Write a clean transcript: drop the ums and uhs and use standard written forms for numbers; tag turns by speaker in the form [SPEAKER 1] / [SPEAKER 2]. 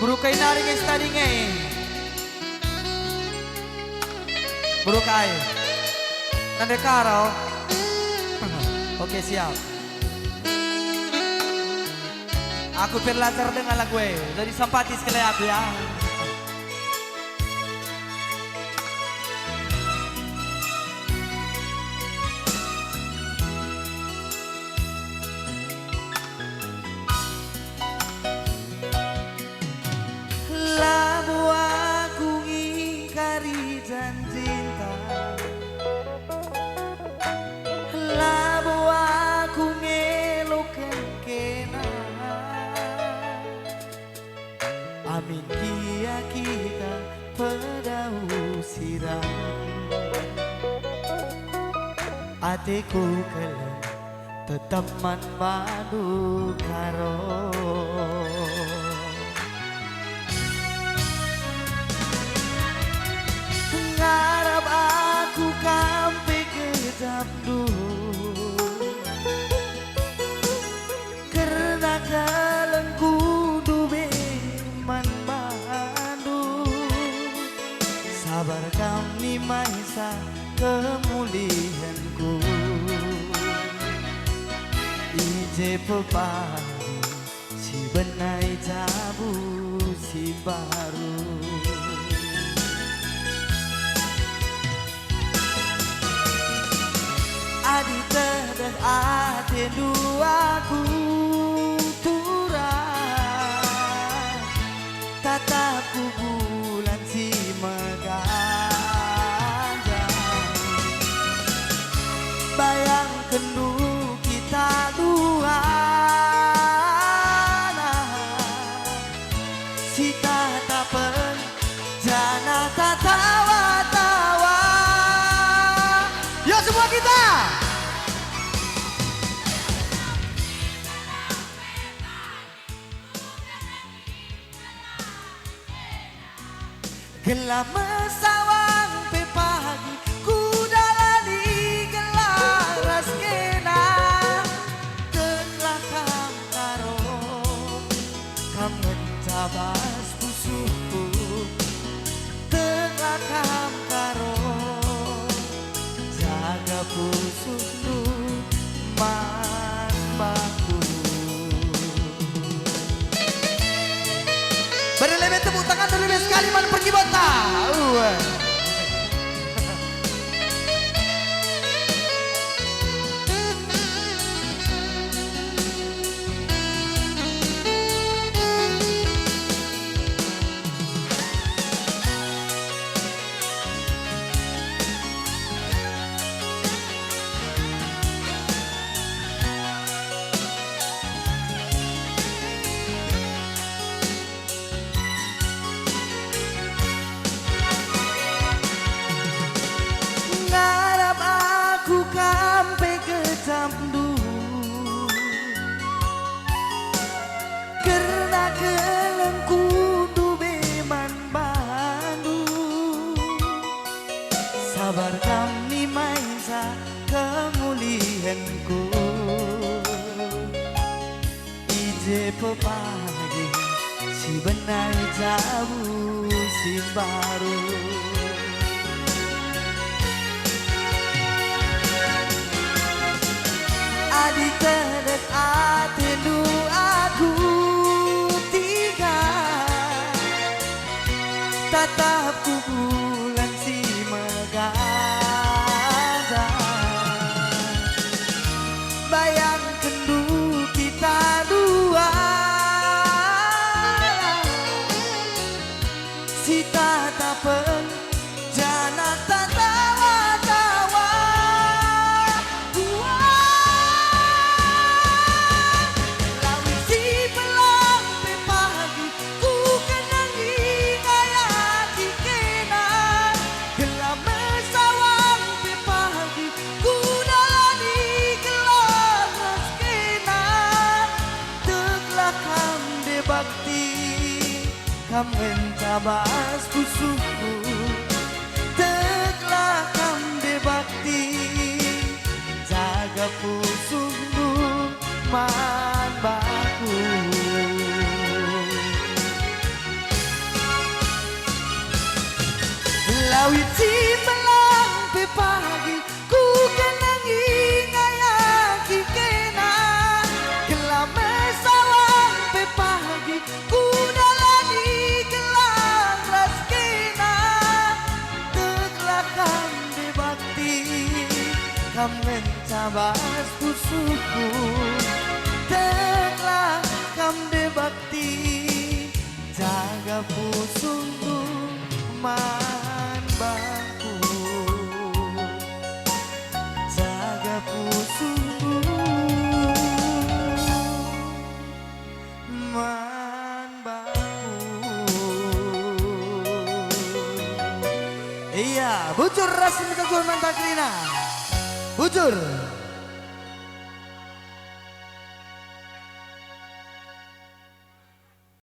[SPEAKER 1] Burukai naring es tadi ngay. Burukai. Nande karo. Oke siap. Aku berlatar dengan lagu dari Sampatis Keleab ya. Amin kia kita pedau sirang Ateku kelen tetap man madu karo Ngarap aku kampe kejam dulu Karena kalengku sabar kami maisa kemulianku Ije pepadu si benai jabu si baru Adi terdah ate duaku turah tatapku bulan si bayangkan dulu kita dua si tatapan jana tatawa-tawa yuk semua kita gelap mesawang pe pagi kudalani gelaras kena telah kam karo kam mentabas busuku telah kam karo jaga busuku man baku berlebih tepuk tangan berlebih sekali man pergi bota karena kelengku beman bandu sabar kami maisa kemulianku ije pepagi si benai jabu si baru Adi terdet ate du aku tiga tatap ku bulan si megada bayangkan dulu kita dua si tatapan jana tatawa-tawa kam mentabas busuku teklah kam debakti jaga pusuhmu man baku
[SPEAKER 2] Timbalang pe pagi ku kenangi ngayaki kena gelame sawang pe pagi ku dalani gelang ras kena teglah kambe bakti kam mencabas pusuku teglah kambe bakti jaga pusuku man bangku jaga pusuku man bangku. Iya, bujur ras minta jual mantak Rina. Bujur.